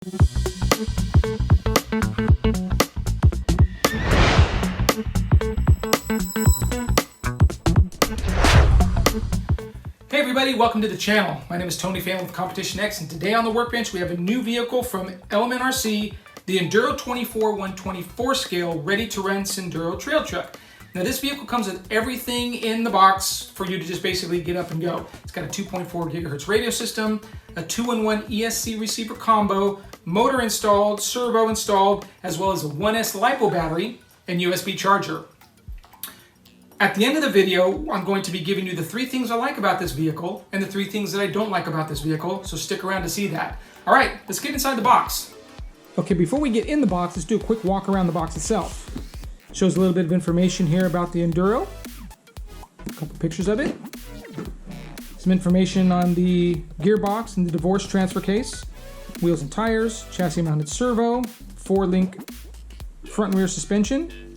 Hey everybody, welcome to the channel. My name is Tony Fan with CompetitionX, and today on the workbench we have a new vehicle from Element RC, the Enduro24 124 scale ready-to-run Sendero trail truck. Now this vehicle comes with everything in the box for you to just basically get up and go. It's got a 2.4 gigahertz radio system, a 2-in-1 ESC receiver combo, motor installed, servo installed, as well as a 1S LiPo battery and USB charger. At the end of the video, I'm going to be giving you the 3 things I like about this vehicle and the 3 things that I don't like about this vehicle, so stick around to see that. All right, let's get inside the box. Okay, before we get in the box, let's do a quick walk around the box itself. It shows a little bit of information here about the Enduro, a couple pictures of it, some information on the gearbox and the divorce transfer case, wheels and tires, chassis mounted servo, 4-link front and rear suspension,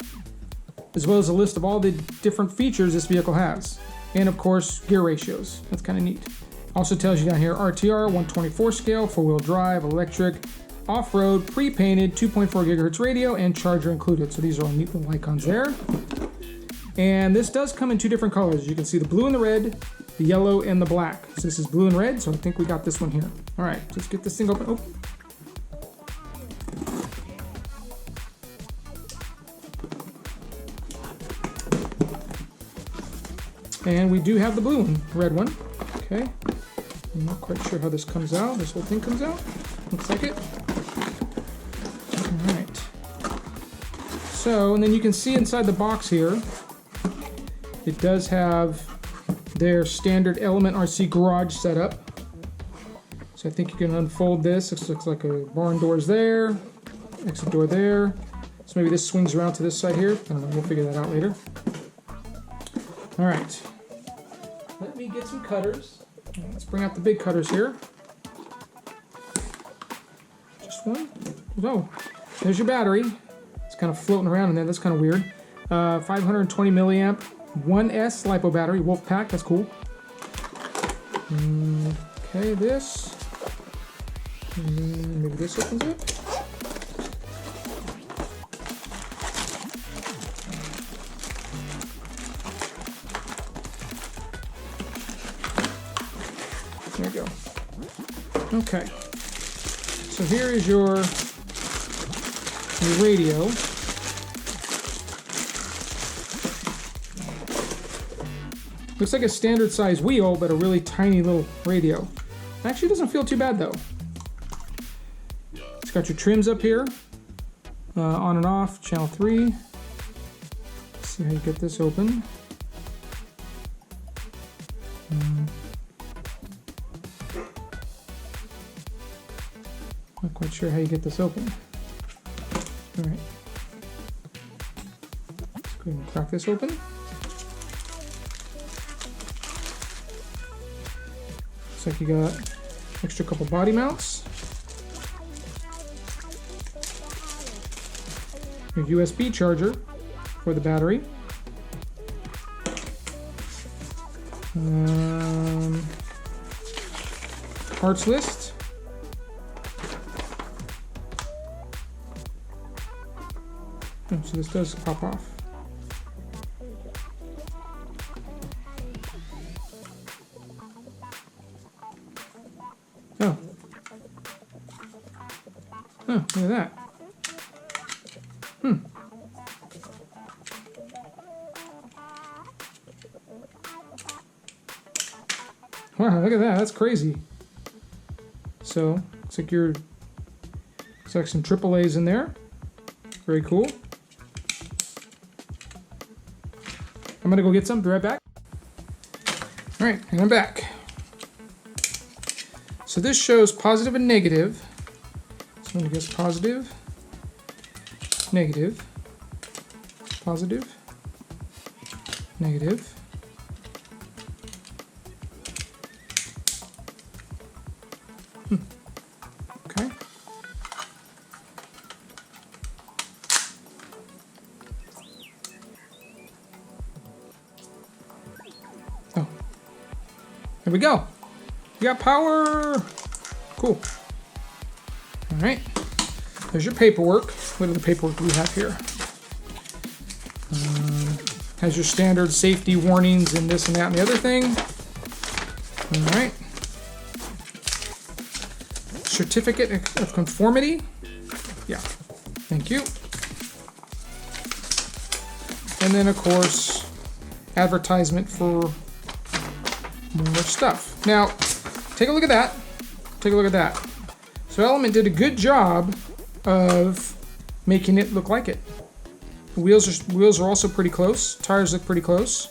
as well as a list of all the different features this vehicle has. And of course, gear ratios. That's kind of neat. Also tells you down here, RTR, 124 scale, 4-wheel drive, electric, off-road, pre-painted, 2.4 gigahertz radio, and charger included. So these are all neat little icons there. And this does come in 2 different colors. You can see the blue and the red, the yellow and the black. So this is blue and red, so I think we got this one here. All right, let's get this thing open. Oh. And we do have the blue one, red one. Okay. I'm not quite sure how this comes out. This whole thing comes out. Looks like it. All right. So, and then you can see inside the box here, it does have their standard Element RC garage setup. So I think you can unfold this. This looks like a barn door's there, exit door there. So maybe this swings around to this side here. I don't know, we'll figure that out later. All right. Let me get some cutters. Let's bring out the big cutters here. Just one. Oh, there's your battery. It's kind of floating around in there. That's kind of weird. 520 milliamp, 1S LiPo battery, wolf pack. That's cool. Okay, this. Maybe this opens it. There we go. Okay. So here is your radio. Looks like a standard size wheel, but a really tiny little radio. Actually doesn't feel too bad though. It's got your trims up here. On and off, channel 3. Let's see how you get this open. Not quite sure how you get this open. All right. Let's go ahead and crack this open. Looks like you got extra couple body mounts. Your USB charger for the battery. Parts list. Oh, so this does pop off. Oh. Oh, look at that. Wow, look at that. That's crazy. So, looks like some AAAs in there. Very cool. I'm gonna go get some, be right back. All right, and I'm back. So this shows positive and negative. So I'm gonna guess positive, negative, positive, negative. Okay. Oh, there we go. We got power. Cool. All right, there's your paperwork. What are the paperwork we have here? Has your standard safety warnings and this and that and the other thing. All right. Certificate of conformity. Yeah, thank you. And then, of course, advertisement for more stuff. Now, take a look at that. Take a look at that. So Element did a good job of making it look like it. The wheels are also pretty close. Tires look pretty close.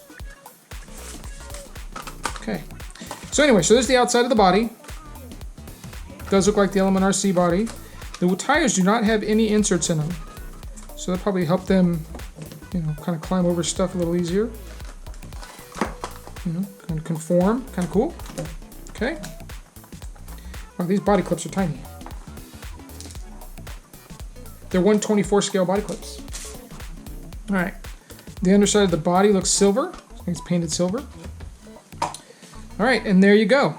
Okay. So anyway, so there's the outside of the body. Does look like the Element RC body. The tires do not have any inserts in them, so that probably help them, you know, kind of climb over stuff a little easier. You know, kind of conform, kind of cool. Okay. Wow, these body clips are tiny. They're 1/24 scale body clips. All right. The underside of the body looks silver. It's painted silver. All right, and there you go.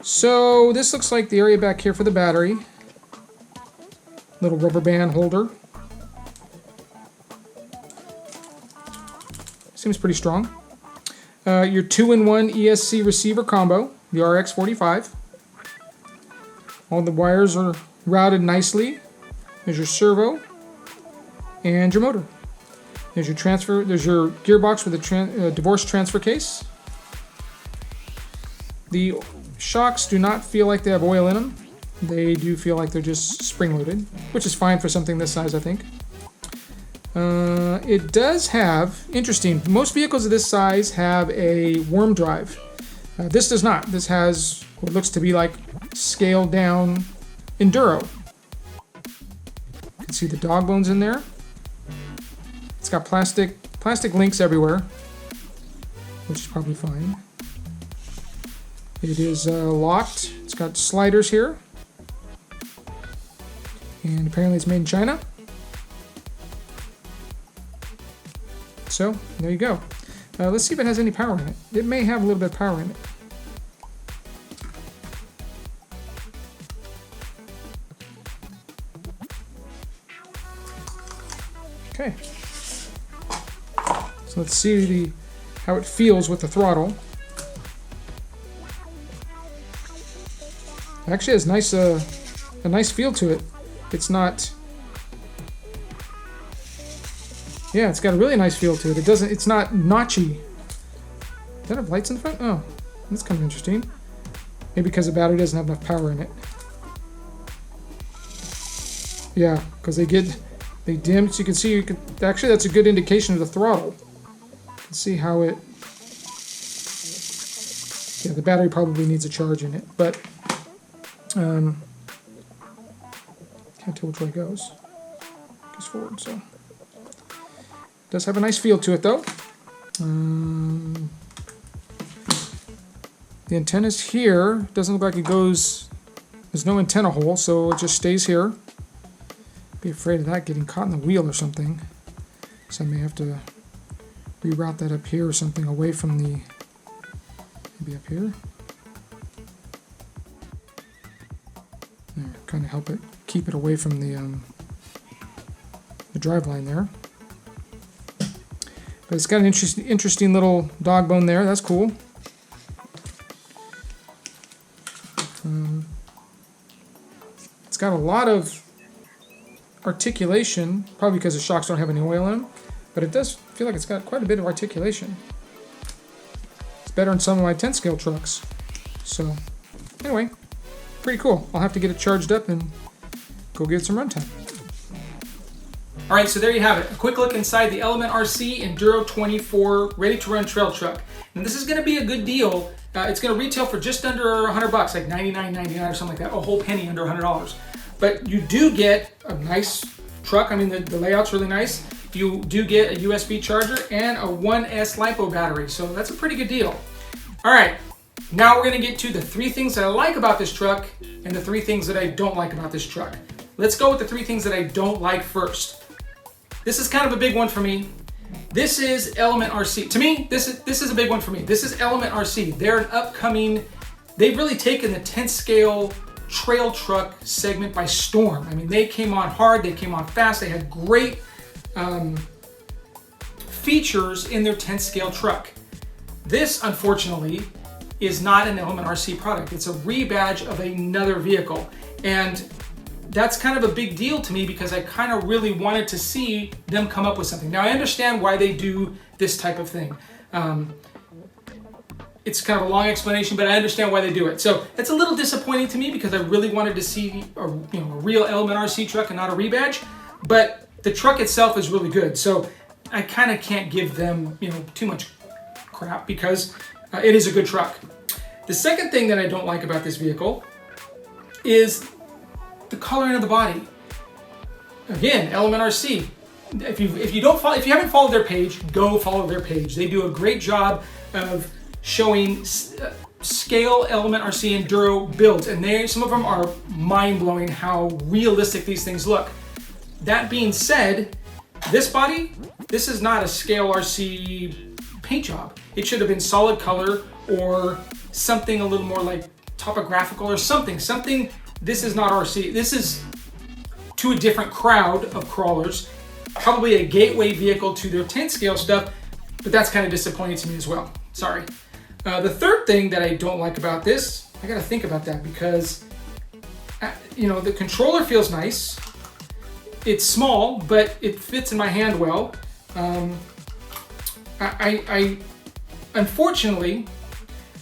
So this looks like the area back here for the battery. Little rubber band holder. Seems pretty strong. Your 2-in-1 ESC receiver combo, the RX45. All the wires are routed nicely. There's your servo and your motor. There's your transfer. There's your gearbox with a divorce transfer case. The shocks do not feel like they have oil in them. They do feel like they're just spring-loaded, which is fine for something this size, I think. It does have, interesting, most vehicles of this size have a worm drive. This does not. This has what looks to be like scaled down Enduro. You can see the dog bones in there. It's got plastic links everywhere, which is probably fine. It is locked. It's got sliders here. And apparently it's made in China. So, there you go. Let's see if it has any power in it. It may have a little bit of power in it. Okay. So let's see how it feels with the throttle. It actually has a nice feel to it. It's not... Yeah, it's got a really nice feel to it. It's not notchy. Does that have lights in the front? Oh, that's kind of interesting. Maybe because the battery doesn't have enough power in it. Yeah, because they dim, so you can see, actually that's a good indication of the throttle. You can see how it... Yeah, the battery probably needs a charge in it, but... can't tell which way it goes. It goes forward, so... Does have a nice feel to it, though. The antenna's here. Doesn't look like it goes... There's no antenna hole, so it just stays here. Be afraid of that getting caught in the wheel or something. So I may have to reroute that up here or something away from the... Maybe up here. There, kind of help it, keep it away from the drive line there. But it's got an interesting little dog bone there. That's cool. It's got a lot of articulation, probably because the shocks don't have any oil in them, but it does feel like it's got quite a bit of articulation. It's better than some of my 10 scale trucks. So, anyway, pretty cool. I'll have to get it charged up and go get some runtime. All right, so there you have it. A quick look inside the Element RC Enduro24 ready-to-run trail truck. And this is going to be a good deal. It's going to retail for just under $100, like $99.99 or something like that, a whole penny under $100. But you do get a nice truck. I mean, the layout's really nice. You do get a USB charger and a 1S LiPo battery, so that's a pretty good deal. All right, now we're going to get to the 3 things that I like about this truck and the 3 things that I don't like about this truck. Let's go with the 3 things that I don't like first. This is kind of a big one for me. This is Element RC. To me, this is a big one for me. This is Element RC. They're an upcoming, they've really taken the 10th scale trail truck segment by storm. I mean, they came on hard, they came on fast, they had great features in their 10th scale truck. This, unfortunately, is not an Element RC product. It's a rebadge of another vehicle. And that's kind of a big deal to me because I kind of really wanted to see them come up with something. Now, I understand why they do this type of thing. It's kind of a long explanation, but I understand why they do it. So it's a little disappointing to me because I really wanted to see a real Element RC truck and not a rebadge. But the truck itself is really good. So I kind of can't give them too much crap because it is a good truck. The second thing that I don't like about this vehicle is the coloring of the body. Again, Element RC. If you haven't followed their page, go follow their page. They do a great job of showing scale Element RC Enduro builds, and some of them are mind-blowing how realistic these things look. That being said, this body, this is not a scale RC paint job. It should have been solid color or something a little more like topographical or something. This is not RC. This is to a different crowd of crawlers, probably a gateway vehicle to their 10th scale stuff, but that's kind of disappointing to me as well. Sorry. The third thing that I don't like about this, I gotta think about that because, the controller feels nice. It's small, but it fits in my hand well. Unfortunately,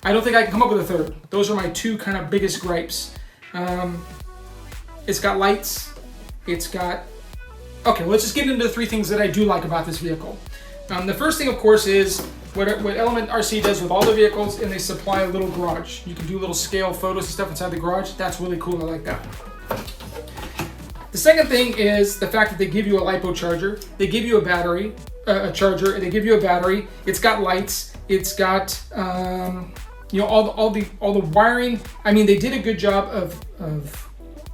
I don't think I can come up with a third. Those are my two kind of biggest gripes. It's got lights. It's got... Okay, let's just get into the three things that I do like about this vehicle. The first thing, of course, is what Element RC does with all the vehicles, and they supply a little garage. You can do little scale photos and stuff inside the garage. That's really cool. I like that. The second thing is the fact that they give you a LiPo charger. They give you a battery, a charger, and they give you a battery. It's got lights. It's got all the wiring. I mean, they did a good job of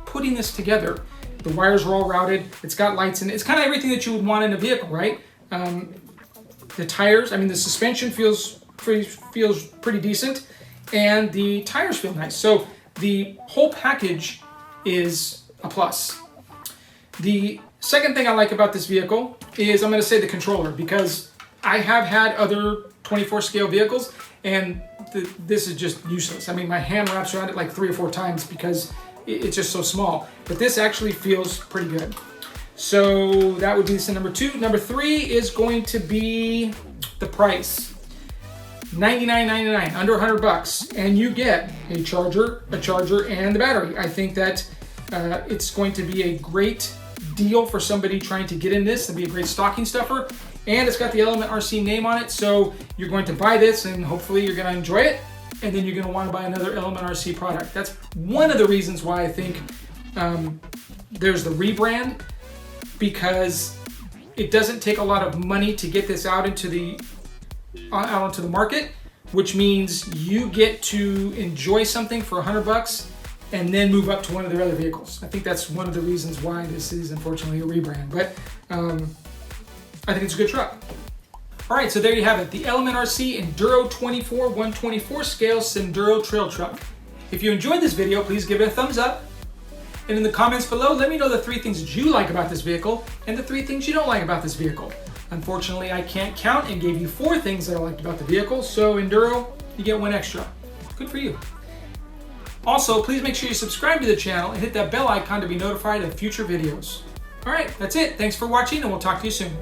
putting this together. The wires are all routed. It's got lights, and it's kind of everything that you would want in a vehicle, right? The tires. I mean, the suspension feels pretty decent, and the tires feel nice. So the whole package is a plus. The second thing I like about this vehicle is, I'm going to say, the controller, because I have had other 24 scale vehicles, and this is just useless. I mean, my hand wraps around it like 3 or 4 times because it's just so small. But this actually feels pretty good. So that would be number 2. Number 3 is going to be the price. $99.99, under $100, and you get a charger, and the battery. I think that it's going to be a great deal for somebody trying to get in this. It'll be a great stocking stuffer, and it's got the Element RC name on it, so you're going to buy this, and hopefully you're going to enjoy it, and then you're going to want to buy another Element RC product. That's one of the reasons why I think there's the rebrand, because it doesn't take a lot of money to get this out into the market, which means you get to enjoy something for $100 and then move up to one of their other vehicles. I think that's one of the reasons why this is unfortunately a rebrand, but I think it's a good truck. All right, so there you have it, the Element RC Enduro24 124 scale Sendero trail truck. If you enjoyed this video, please give it a thumbs up. And in the comments below, let me know the 3 things that you like about this vehicle and the 3 things you don't like about this vehicle. Unfortunately, I can't count and gave you 4 things that I liked about the vehicle, so Enduro, you get 1 extra. Good for you. Also, please make sure you subscribe to the channel and hit that bell icon to be notified of future videos. All right, that's it. Thanks for watching, and we'll talk to you soon.